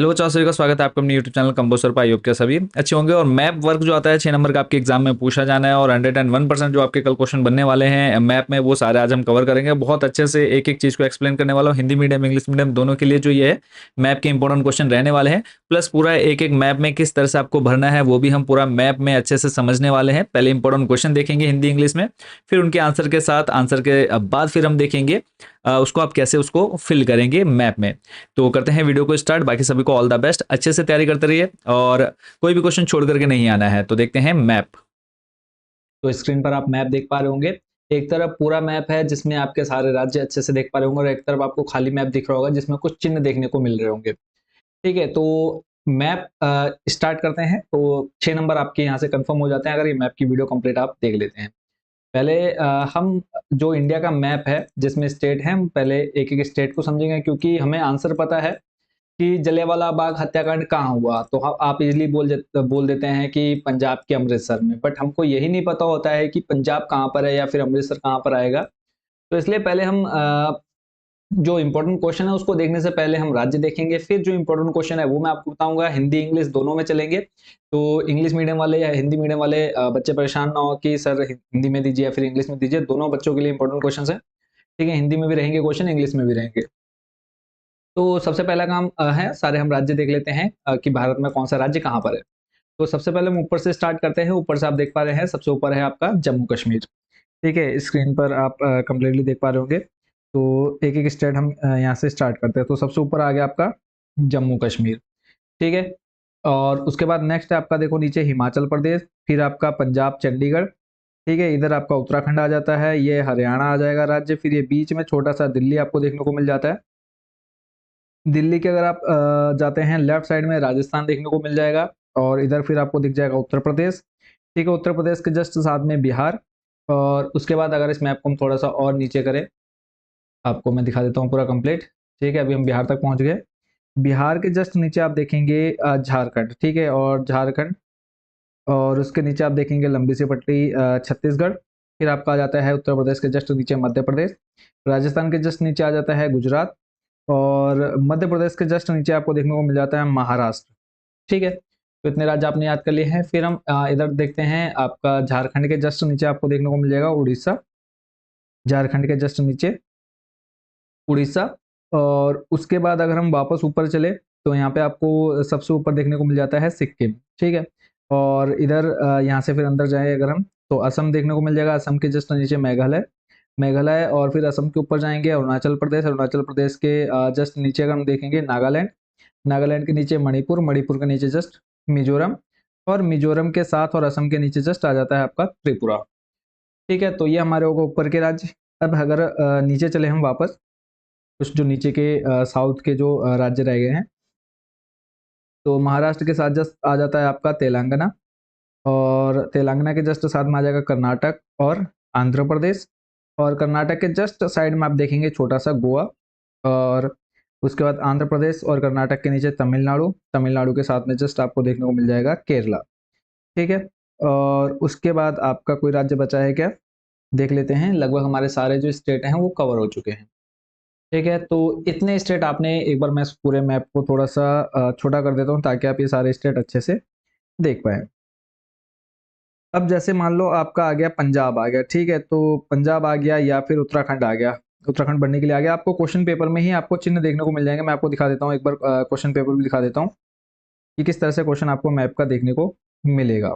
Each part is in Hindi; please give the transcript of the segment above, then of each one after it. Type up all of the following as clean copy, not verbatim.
हेलो बच्चों, सभी का स्वागत है आपका अपने यूट्यूब चैनल कंपोजर पर। आई होप के सभी अच्छे होंगे। और मैप वर्क जो आता है 6 नंबर का आपके एग्जाम में पूछा जाना है और 101% जो आपके कल क्वेश्चन बनने वाले हैं मैप में, वो सारे आज हम कवर करेंगे। बहुत अच्छे से एक एक चीज़ को एक्सप्लेन करने वाला हूँ, हिंदी मीडियम इंग्लिश मीडियम दोनों के लिए जो ये है मैप के इंपॉर्टेंट क्वेश्चन रहने वाले हैं। प्लस पूरा एक एक मैप में किस तरह से आपको भरना है वो भी हम पूरा मैप में अच्छे से समझने वाले हैं। पहले इंपॉर्टेंट क्वेश्चन देखेंगे हिंदी इंग्लिश में, फिर उनके आंसर के साथ आंसर के बाद फिर हम देखेंगे उसको आप कैसे उसको फिल करेंगे मैप में। तो करते हैं वीडियो को स्टार्ट। बाकी सभी को ऑल द बेस्ट, अच्छे से तैयारी करते रहिए और कोई भी क्वेश्चन छोड़ करके नहीं आना है। तो देखते हैं मैप। तो स्क्रीन पर आप मैप देख पा रहे होंगे। एक तरफ पूरा मैप है जिसमें आपके सारे राज्य अच्छे से देख पा रहे होंगे और एक तरफ आपको खाली मैप दिख रहा होगा जिसमें कुछ चिन्ह देखने को मिल रहे होंगे। ठीक है, तो मैप स्टार्ट करते हैं। तो 6 नंबर आपके यहाँ से कंफर्म हो जाते हैं अगर ये मैप की वीडियो कंप्लीट आप देख लेते हैं। पहले हम जो इंडिया का मैप है जिसमें स्टेट है, हम पहले एक एक स्टेट को समझेंगे क्योंकि हमें आंसर पता है कि जलियांवाला बाग हत्याकांड कहाँ हुआ। तो आप इजीली बोल देते हैं कि पंजाब के अमृतसर में, बट हमको यही नहीं पता होता है कि पंजाब कहाँ पर है या फिर अमृतसर कहाँ पर आएगा। तो इसलिए पहले हम जो इम्पोर्टेंट क्वेश्चन है उसको देखने से पहले हम राज्य देखेंगे, फिर जो इम्पोर्टेंट क्वेश्चन है वो मैं आपको बताऊंगा। हिंदी इंग्लिश दोनों में चलेंगे। तो इंग्लिश मीडियम वाले या हिंदी मीडियम वाले बच्चे परेशान ना हो कि सर हिंदी में दीजिए या फिर इंग्लिश में दीजिए, दोनों बच्चों के लिए इंपॉर्टेंट क्वेश्चन है। ठीक है, हिंदी में भी रहेंगे क्वेश्चन, इंग्लिश में भी रहेंगे। तो सबसे पहला काम है, सारे हम राज्य देख लेते हैं कि भारत में कौन सा राज्य कहाँ पर है। तो सबसे पहले हम ऊपर से स्टार्ट करते हैं। ऊपर से आप देख पा रहे हैं सबसे ऊपर है आपका जम्मू कश्मीर। ठीक है, स्क्रीन पर आप कंप्लीटली देख पा रहे होंगे। तो एक एक स्टेट हम यहाँ से स्टार्ट करते हैं। तो सबसे ऊपर आ गया आपका जम्मू कश्मीर। ठीक है, और उसके बाद नेक्स्ट है आपका, देखो नीचे हिमाचल प्रदेश, फिर आपका पंजाब चंडीगढ़। ठीक है, इधर आपका उत्तराखंड आ जाता है, ये हरियाणा आ जाएगा राज्य, फिर ये बीच में छोटा सा दिल्ली आपको देखने को मिल जाता है। दिल्ली के अगर आप जाते हैं लेफ्ट साइड में राजस्थान देखने को मिल जाएगा और इधर फिर आपको दिख जाएगा उत्तर प्रदेश। ठीक है, उत्तर प्रदेश के जस्ट साथ में बिहार। और उसके बाद अगर इस मैप को हम थोड़ा सा और नीचे करें, आपको मैं दिखा देता हूँ पूरा कंप्लीट। ठीक है, अभी हम बिहार तक पहुंच गए। बिहार के जस्ट नीचे आप देखेंगे झारखंड। ठीक है, और झारखंड, और उसके नीचे आप देखेंगे लंबी सी पट्टी छत्तीसगढ़। फिर आपका आ जाता है उत्तर प्रदेश के जस्ट नीचे मध्य प्रदेश। राजस्थान के जस्ट नीचे आ जाता है गुजरात। और मध्य प्रदेश के जस्ट नीचे आपको देखने को मिल जाता है महाराष्ट्र। ठीक है, तो इतने राज्य आपने याद कर लिए हैं। फिर हम इधर देखते हैं, आपका झारखंड के जस्ट नीचे आपको देखने को मिल जाएगा उड़ीसा। झारखंड के जस्ट नीचे उड़ीसा। और उसके बाद अगर हम वापस ऊपर चले तो यहाँ पे आपको सबसे ऊपर देखने को मिल जाता है सिक्किम। ठीक है, और इधर यहाँ से फिर अंदर जाए अगर हम, तो असम देखने को मिल जाएगा। असम के जस्ट नीचे मेघालय। मेघालय, और फिर असम के ऊपर जाएंगे अरुणाचल प्रदेश। अरुणाचल प्रदेश के जस्ट नीचे अगर हम देखेंगे नागालैंड। नागालैंड के नीचे मणिपुर। मणिपुर के नीचे जस्ट मिजोरम। और मिजोरम के साथ और असम के नीचे जस्ट आ जाता है आपका त्रिपुरा। ठीक है, तो ये हमारे होगा ऊपर के राज्य। अब अगर नीचे चले हम वापस, कुछ जो नीचे के साउथ के जो राज्य रह गए हैं, तो महाराष्ट्र के साथ जस्ट आ जाता है आपका तेलंगाना। और तेलंगाना के जस्ट साथ में आ जाएगा कर्नाटक और आंध्र प्रदेश। और कर्नाटक के जस्ट साइड में आप देखेंगे छोटा सा गोवा। और उसके बाद आंध्र प्रदेश और कर्नाटक के नीचे तमिलनाडु। तमिलनाडु के साथ में जस्ट आपको देखने को मिल जाएगा केरला। ठीक है, और उसके बाद आपका कोई राज्य बचा है क्या, देख लेते हैं। लगभग हमारे सारे जो स्टेट हैं वो कवर हो चुके हैं। ठीक है, तो इतने स्टेट आपने, एक बार मैं इस पूरे मैप को थोड़ा सा छोटा कर देता हूँ ताकि आप ये सारे स्टेट अच्छे से देख पाए। अब जैसे मान लो आपका आ गया पंजाब आ गया। ठीक है, तो पंजाब आ गया या फिर उत्तराखंड आ गया। उत्तराखंड बनने के लिए आ गया। आपको क्वेश्चन पेपर में ही आपको चिन्ह देखने को मिल जाएंगे। मैं आपको दिखा देता हूँ एक बार, क्वेश्चन पेपर भी दिखा देता हूँ कि किस तरह से क्वेश्चन आपको मैप का देखने को मिलेगा।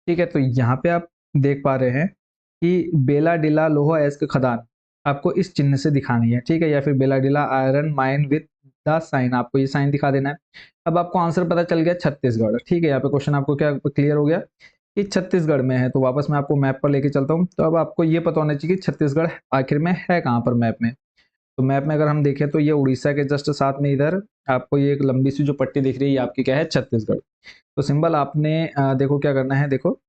ठीक है, तो यहाँ पे आप देख पा रहे हैं कि बेला डिला लोहा एस्क खदान आपको इस चिन्ह से दिखानी है। ठीक है, या फिर Bailadila iron mine with the sign, आपको ये साइन दिखा देना है। अब आपको आंसर पता चल गया छत्तीसगढ़। ठीक है, यहाँ पे क्वेश्चन आपको क्या क्लियर हो गया कि छत्तीसगढ़ में है। तो वापस मैं आपको मैप पर लेके चलता हूँ। तो अब आपको ये पता होना चाहिए कि छत्तीसगढ़ आखिर में है कहाँ पर मैप में। तो मैप में अगर हम देखें तो ये उड़ीसा के जस्ट साथ में इधर आपको ये एक लंबी सी जो पट्टी दिख रही है, ये आपकी क्या है, छत्तीसगढ़। तो सिंबल आपने देखो क्या करना है, देखो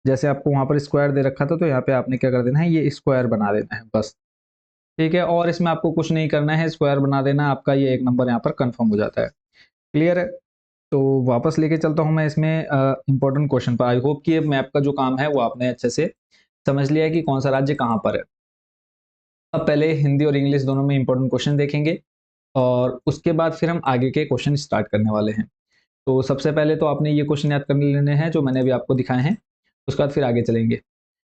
जैसे आपको वहां पर स्क्वायर दे रखा था तो यहाँ पे आपने क्या कर देना है, ये स्क्वायर बना देना है बस। ठीक है, और इसमें आपको कुछ नहीं करना है, स्क्वायर बना देना, आपका ये एक नंबर यहाँ पर कंफर्म हो जाता है। क्लियर है, तो वापस लेके चलता हूँ मैं इसमें इंपॉर्टेंट क्वेश्चन पर। आई होप कि मैप का जो काम है वो आपने अच्छे से समझ लिया है कि कौन सा राज्य कहाँ पर है। अब पहले हिंदी और इंग्लिश दोनों में इंपॉर्टेंट क्वेश्चन देखेंगे। और उसके बाद फिर हम आगे के क्वेश्चन स्टार्ट करने वाले हैं। तो सबसे पहले तो आपने ये क्वेश्चन याद कर लेने हैं जो मैंने अभी आपको दिखाए हैं, उसके बाद फिर आगे चलेंगे।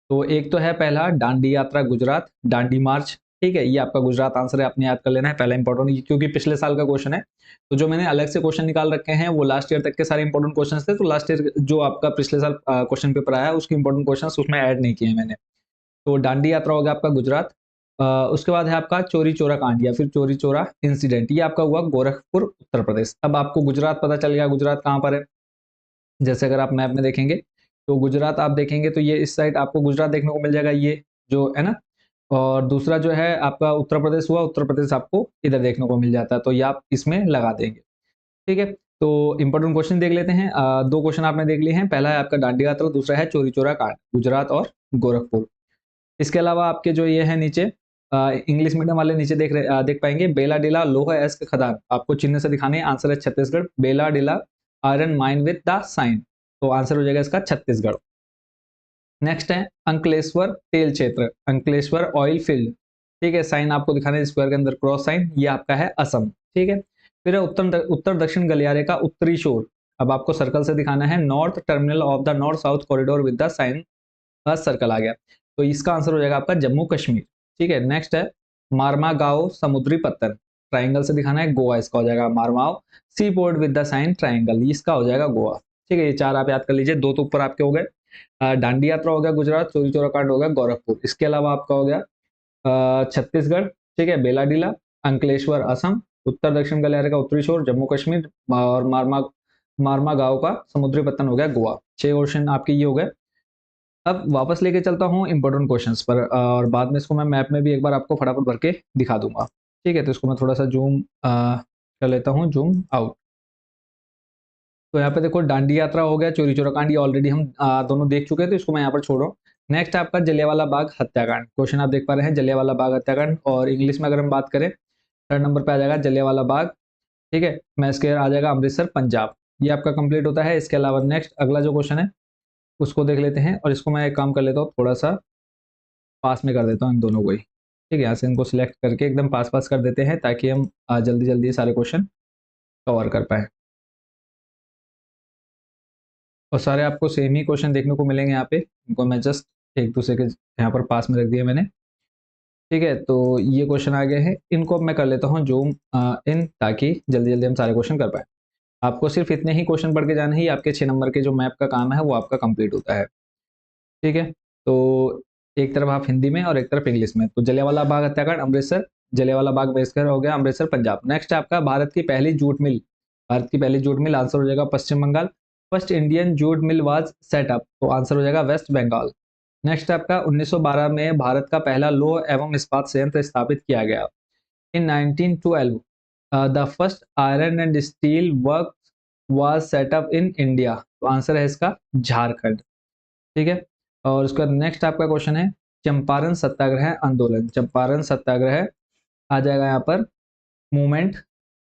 तो एक तो है पहला दांडी यात्रा गुजरात, दांडी मार्च, ठीक है, ये आपका गुजरात आंसर है, आपने याद कर लेना है, पहला इंपॉर्टेंट, क्योंकि पिछले साल का क्वेश्चन है। तो जो मैंने अलग से क्वेश्चन निकाल रखे हैं वो लास्ट ईयर तक के सारे इंपॉर्टेंट क्वेश्चन थे, तो लास्ट ईयर जो आपका पिछले साल क्वेश्चन पेपर आया है उसके इंपॉर्टेंट क्वेश्चन उसमें ऐड नहीं किए हैं मैंने। तो दांडी यात्रा हो गया आपका गुजरात। उसके बाद है आपका चोरी चोरा कांड या फिर चोरी चोरा इंसिडेंट, ये आपका हुआ गोरखपुर उत्तर प्रदेश। अब आपको गुजरात पता चल गया, गुजरात कहाँ पर है। जैसे अगर आप मैप में देखेंगे तो गुजरात आप देखेंगे तो ये इस साइड आपको गुजरात देखने को मिल जाएगा, ये जो है ना। और दूसरा जो है आपका उत्तर प्रदेश हुआ, उत्तर प्रदेश आपको इधर देखने को मिल जाता है, तो ये आप इसमें लगा देंगे, ठीक है। तो इंपॉर्टेंट क्वेश्चन देख लेते हैं। दो क्वेश्चन आपने देख लिए हैं, पहला है आपका दांडी यात्रा, दूसरा है चोरी चोरा कांड, गुजरात और गोरखपुर। इसके अलावा आपके जो ये है नीचे इंग्लिश मीडियम वाले नीचे देख पाएंगे, बेला डिला लोह एस्क खदान, आपको चिन्ह से दिखाने हैं। आंसर है Chhattisgarh, Bailadila iron mine with the sign, तो आंसर हो जाएगा इसका छत्तीसगढ़। नेक्स्ट है अंकलेश्वर तेल क्षेत्र, अंकलेश्वर ऑयल फील्ड, ठीक है, साइन आपको दिखाना है स्क्वायर के अंदर क्रॉस साइन, ये आपका है असम, ठीक है। फिर है उत्तर दक्षिण गलियारे का उत्तरी शोर, अब आपको सर्कल से दिखाना है, north terminal of the north south corridor with the sign circle आ गया, तो इसका आंसर हो जाएगा आपका जम्मू कश्मीर, ठीक है। नेक्स्ट है मारमा गांव समुद्री पत्थर, ट्राइंगल से दिखाना है, गोवा इसका हो जाएगा Marmagao, seaport with the sign triangle, इसका हो जाएगा गोवा, ठीक है। ये चार आप याद कर लीजिए, दो तो ऊपर आपके हो गए। दांडी यात्रा हो गया गुजरात, चोरी चोरा कांड हो गया गोरखपुर, इसके अलावा आपका हो गया छत्तीसगढ़, ठीक है, बेलाडीला, अंकलेश्वर असम, उत्तर दक्षिण गलियारे का उत्तरी शोर जम्मू कश्मीर, और मारमा मारमा गांव का समुद्री पत्तन हो गया गोवा। 6 क्वेश्चन आपके ये हो गए। अब वापस लेके चलता हूँ इंपॉर्टेंट क्वेश्चंस पर, और बाद में इसको मैं मैप में भी एक बार आपको फटाफट भर के दिखा दूंगा, ठीक है। तो इसको मैं थोड़ा सा जूम कर लेता हूँ, जूम आउट। तो यहाँ पे देखो दांडी यात्रा हो गया, चोरी चोरा कांड ये ऑलरेडी हम दोनों देख चुके हैं, तो इसको मैं यहाँ पर छोड़ रहा हूँ। नेक्स्ट आपका जलियांवाला बाग हत्याकांड, क्वेश्चन आप देख पा रहे हैं जलियांवाला बाग हत्याकांड, और इंग्लिश में अगर हम बात करें थर्ड नंबर पे आ जाएगा जलियांवाला बाग, ठीक है। मैं इसके आ जाएगा अमृतसर पंजाब, ये आपका कंप्लीट होता है। इसके अलावा नेक्स्ट अगला जो क्वेश्चन है उसको देख लेते हैं, और इसको मैं एक काम कर लेता हूँ, थोड़ा सा पास में कर देता हूँ इन दोनों को ही, ठीक है। यहाँ से इनको सिलेक्ट करके एकदम पास पास कर देते हैं, ताकि हम जल्दी जल्दी सारे क्वेश्चन कवर कर पाए, और सारे आपको सेम ही क्वेश्चन देखने को मिलेंगे यहाँ पे। इनको मैं जस्ट एक दूसरे के यहाँ पर पास में रख दिया मैंने, ठीक है। तो ये क्वेश्चन आ गए हैं, इनको अब मैं कर लेता हूँ जूम इन, ताकि जल्दी जल्दी हम सारे क्वेश्चन कर पाए। आपको सिर्फ इतने ही क्वेश्चन पढ़ के जाने ही आपके 6 नंबर के जो मैप का काम है वो आपका कंप्लीट होता है, ठीक है। तो एक तरफ आप हिंदी में और एक तरफ इंग्लिश में। तो जलियांवाला बाग हत्याकांड अमृतसर, जलियांवाला बाग बेस्कर हो गया अमृतसर पंजाब। नेक्स्ट आपका भारत की पहली जूट मिल, भारत की पहली जूट मिल, आंसर हो जाएगा Paschim Bengal. First Indian jute mill was set up, तो आंसर हो जाएगा वेस्ट बंगाल। नेक्स्ट आपका 1912 में भारत का पहला लौह एवं इस्पात संयंत्र स्थापित किया गया। इन 1912 the first iron and steel work was setup in India, तो आंसर है इसका झारखंड, ठीक है। और उसके बाद नेक्स्ट आपका क्वेश्चन है चंपारण सत्याग्रह आंदोलन, चंपारण सत्याग्रह आ जाएगा यहाँ पर मूवमेंट,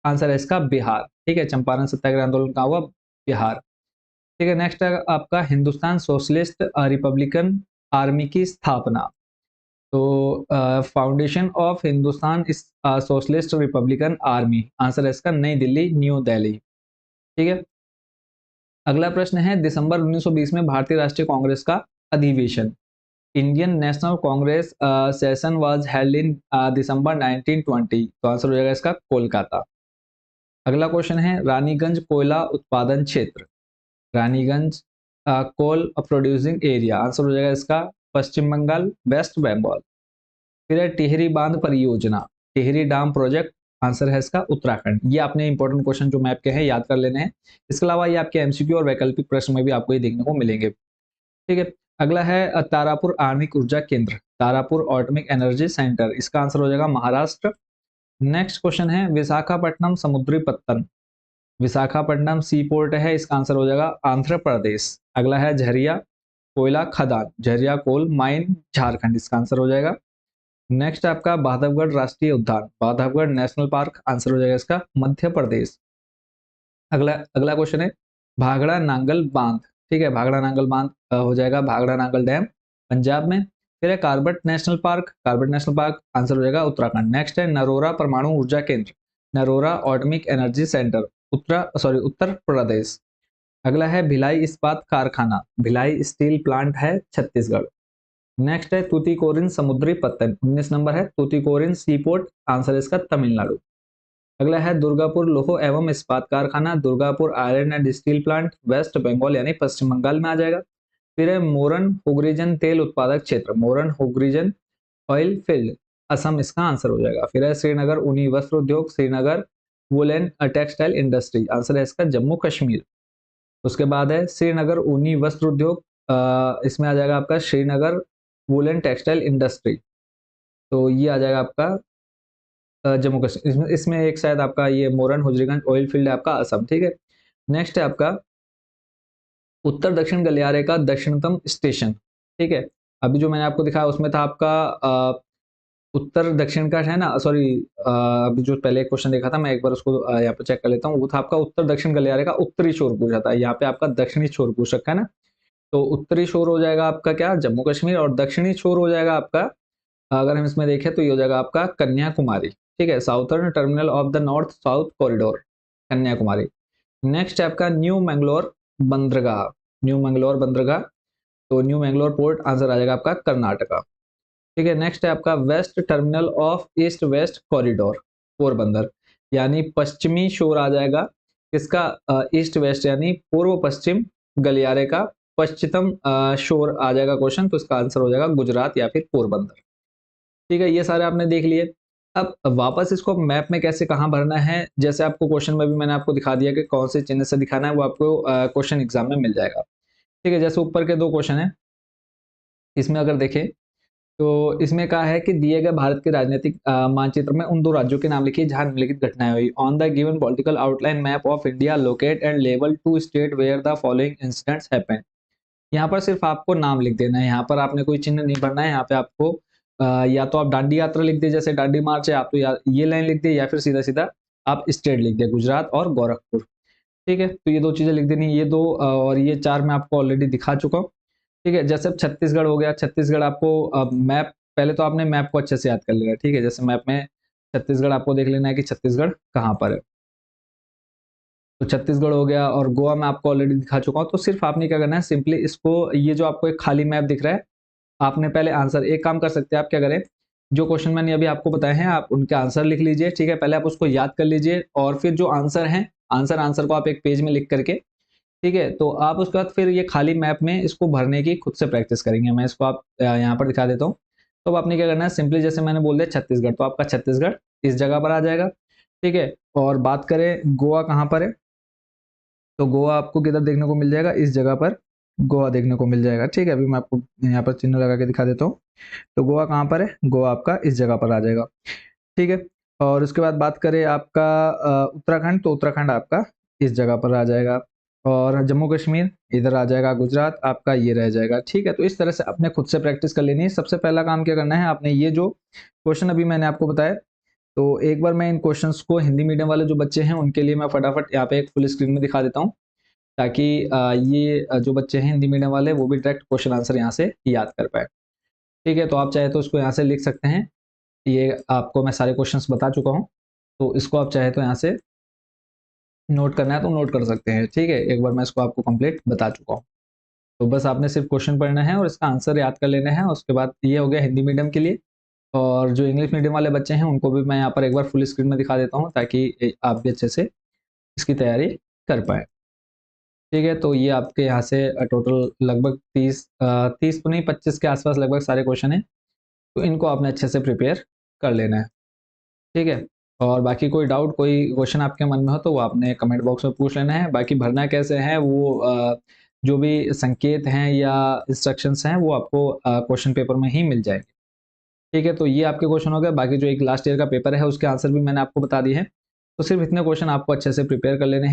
आंसर है इसका बिहार, ठीक है। चंपारण सत्याग्रह आंदोलन का हुआ बिहार, ठीक है। नेक्स्ट है आपका हिंदुस्तान सोशलिस्ट रिपब्लिकन आर्मी की स्थापना, तो foundation of Hindustan socialist Republican army, answer है इसका नई दिल्ली, न्यू दिल्ली, ठीक है। अगला प्रश्न है दिसंबर 1920 में भारतीय राष्ट्रीय कांग्रेस का अधिवेशन, Indian National Congress session was held in December 1920, तो आंसर हो जाएगा इसका कोलकाता। अगला क्वेश्चन है रानीगंज कोयला उत्पादन क्षेत्र, Raniganj coal producing area, answer हो जाएगा इसका पश्चिम बंगाल वेस्ट बंगाल। फिर है टिहरी बांध परियोजना, टिहरी डैम प्रोजेक्ट, आंसर है इसका उत्तराखंड। ये आपने इंपॉर्टेंट क्वेश्चन जो मैप के हैं याद कर लेने हैं। इसके अलावा ये आपके एमसीक्यू और वैकल्पिक प्रश्न में भी आपको ये देखने को मिलेंगे, ठीक है। अगला है तारापुर आणविक ऊर्जा केंद्र, तारापुर ऑटोमिक एनर्जी सेंटर, इसका आंसर हो जाएगा महाराष्ट्र। नेक्स्ट क्वेश्चन है विशाखापट्टनम समुद्री पत्तन, विशाखापट्टनम सी पोर्ट है, इसका आंसर हो जाएगा आंध्र प्रदेश। अगला है झरिया कोयला खदान, झरिया कोल माइन झारखंड, इसका आंसर हो जाएगा। नेक्स्ट आपका बांधवगढ़ राष्ट्रीय उद्यान, बांधवगढ़ नेशनल पार्क, आंसर हो जाएगा इसका मध्य प्रदेश। अगला अगला क्वेश्चन है भागड़ा नांगल बांध, ठीक है, भागड़ा नांगल बांध हो जाएगा भागड़ा नांगल डैम पंजाब में। फिर है Corbett national park, Corbett national park, answer हो जाएगा उत्तराखंड। नेक्स्ट है नरोरा परमाणु ऊर्जा केंद्र, Narora atomic energy centre, Uttar Pradesh. अगला है भिलाई इस्पात कारखाना, भिलाई स्टील प्लांट है छत्तीसगढ़। नेक्स्ट है तूतीकोरिन समुद्री पत्तन, 19 नंबर है तूतीकोरिन सीपोर्ट, आंसर इसका तमिलनाडु। अगला है दुर्गापुर लोह एवं इस्पात कारखाना, Durgapur iron and steel plant, west Bengal यानी पश्चिम बंगाल में आ जाएगा। फिर है मोरन हुगरीजन तेल उत्पादक क्षेत्र, मोरन हुगरीजन ऑयल फील्ड, असम इसका आंसर हो जाएगा। फिर है श्रीनगर ऊनी वस्त्र उद्योग, Srinagar woollen textile industry, answer है इसका जम्मू कश्मीर। उसके बाद है श्रीनगर ऊनी वस्त्र उद्योग, इसमें आ जाएगा आपका श्रीनगर वुलन टेक्सटाइल इंडस्ट्री, तो ये आ जाएगा आपका जम्मू कश्मीर। इसमें एक शायद आपका ये मोरन हुजरीगंज ऑयल फील्ड है आपका असम, ठीक है। नेक्स्ट है आपका उत्तर दक्षिण गलियारे का दक्षिणतम स्टेशन, ठीक है। अभी जो मैंने आपको दिखाया उसमें था आपका उत्तर दक्षिण का है ना, सॉरी, अभी जो पहले एक क्वेश्चन देखा था मैं एक बार उसको यहाँ पे चेक कर लेता हूँ, वो था आपका उत्तर दक्षिण गलियारे का उत्तरी छोर पूछा था, यहाँ पे आपका दक्षिणी छोर पूछ रखा है ना। तो उत्तरी छोर हो जाएगा आपका क्या, जम्मू कश्मीर, और दक्षिणी छोर हो जाएगा आपका, अगर हम इसमें देखें तो ये हो जाएगा आपका कन्याकुमारी, ठीक है। Southern terminal of the north south corridor, Kanyakumari. Next है आपका न्यू मैंगलोर बंदरगाह, न्यू मैंगलोर बंदरगाह, तो न्यू मैंगलोर पोर्ट, आंसर आ जाएगा आपका कर्नाटका, ठीक है। नेक्स्ट है आपका west terminal of east west corridor, Porbandar, यानी पश्चिमी शोर आ जाएगा इसका, ईस्ट वेस्ट यानी पूर्व पश्चिम गलियारे का पश्चिमतम शोर आ जाएगा क्वेश्चन, तो इसका आंसर हो जाएगा गुजरात या फिर पोरबंदर, ठीक है। ये सारे आपने देख लिए। अब वापस इसको मैप में कैसे कहाँ भरना है, जैसे आपको क्वेश्चन में भी मैंने आपको दिखा दिया कि कौन से चिन्ह से दिखाना है, वो आपको क्वेश्चन एग्जाम में मिल जाएगा, ठीक है। जैसे ऊपर के दो क्वेश्चन है, इसमें अगर देखें तो इसमें कहा है कि दिए गए भारत के राजनीतिक मानचित्र में उन दो राज्यों के नाम लिखिए जहां निम्नलिखित घटनाएं हुई। On the given political outline map of India locate and label two state where the following incidents happened. यहाँ पर सिर्फ आपको नाम लिख देना है, यहाँ पर आपने कोई चिन्ह नहीं भरना है। यहाँ पे आपको या तो आप डांडी यात्रा लिख दिए, जैसे डांडी मार्च है, आप तो ये लाइन लिख दिए, या फिर सीधा सीधा आप स्टेट लिख दिए, गुजरात और गोरखपुर, ठीक है। तो ये दो चीजें लिख देनी, ये दो और ये चार मैं आपको ऑलरेडी दिखा चुका हूँ, ठीक है। जैसे अब छत्तीसगढ़ हो गया, छत्तीसगढ़ आपको मैप, पहले तो आपने मैप को अच्छे से याद कर लेना है, ठीक है। जैसे मैप में छत्तीसगढ़ आपको देख लेना है कि छत्तीसगढ़ कहाँ पर है, तो छत्तीसगढ़ हो गया, और गोवा में आपको ऑलरेडी दिखा चुका हूँ। तो सिर्फ आपने क्या करना है, सिंपली इसको, ये जो आपको एक खाली मैप दिख रहा है, आपने पहले आंसर, एक काम कर सकते हैं आप, क्या करें, जो क्वेश्चन मैंने अभी आपको बताए हैं आप उनके आंसर लिख लीजिए, ठीक है। पहले आप उसको याद कर लीजिए, और फिर जो आंसर है, आंसर को आप एक पेज में लिख करके, ठीक है, तो आप उसके बाद फिर ये खाली मैप में इसको भरने की खुद से प्रैक्टिस करेंगे। मैं इसको आप यहाँ पर दिखा देता हूँ। तो आपने क्या करना है, सिंपली जैसे मैंने बोल दिया छत्तीसगढ़, तो आपका छत्तीसगढ़ इस जगह पर आ जाएगा, ठीक है। और बात करें गोवा कहाँ पर है, तो गोवा आपको किधर देखने को मिल जाएगा, इस जगह पर गोवा देखने को मिल जाएगा, ठीक है। अभी मैं आपको यहाँ पर चिन्ह लगा के दिखा देता हूँ। तो गोवा कहाँ पर है, गोवा आपका इस जगह पर आ जाएगा, ठीक है। और उसके बाद बात करें आपका उत्तराखंड, तो उत्तराखंड आपका इस जगह पर आ जाएगा, और जम्मू कश्मीर इधर आ जाएगा, गुजरात आपका ये रह जाएगा, ठीक है। तो इस तरह से आपने खुद से प्रैक्टिस कर लेनी है। सबसे पहला काम क्या करना है, आपने ये जो क्वेश्चन अभी मैंने आपको बताया, तो एक बार मैं इन क्वेश्चंस को हिंदी मीडियम वाले जो बच्चे हैं उनके लिए मैं फटाफट यहाँ पे एक फुल स्क्रीन में दिखा देता हूँ, ताकि ये जो बच्चे हैं हिंदी मीडियम वाले, वो भी डायरेक्ट क्वेश्चन आंसर यहाँ से याद कर पाए, ठीक है। तो आप चाहे तो इसको यहाँ से लिख सकते हैं, ये आपको मैं सारे क्वेश्चंस बता चुका हूँ, तो इसको आप चाहे तो यहाँ से नोट करना है तो नोट कर सकते हैं, ठीक है। एक बार मैं इसको आपको कंप्लीट बता चुका हूँ, तो बस आपने सिर्फ क्वेश्चन पढ़ना है और इसका आंसर याद कर लेना है। उसके बाद ये हो गया हिंदी मीडियम के लिए, और जो इंग्लिश मीडियम वाले बच्चे हैं उनको भी मैं यहाँ पर एक बार फुल स्क्रीन में दिखा देता हूँ, ताकि आप भी अच्छे से इसकी तैयारी कर पाए, ठीक है। तो ये आपके यहाँ से टोटल लगभग 30 तो नहीं 25 के आसपास लगभग सारे क्वेश्चन हैं, तो इनको आपने अच्छे से प्रिपेयर कर लेना है, ठीक है। और बाकी कोई डाउट, कोई क्वेश्चन आपके मन में हो तो वो आपने कमेंट बॉक्स में पूछ लेना है। बाकी भरना कैसे है वो जो भी संकेत हैं या इंस्ट्रक्शंस हैं वो आपको क्वेश्चन पेपर में ही मिल जाएंगे, ठीक है। तो ये आपके क्वेश्चन हो गए। बाकी जो एक लास्ट ईयर का पेपर है उसके आंसर भी मैंने आपको बता दिए हैं, तो सिर्फ इतने क्वेश्चन आपको अच्छे से प्रिपेयर कर लेने हैं।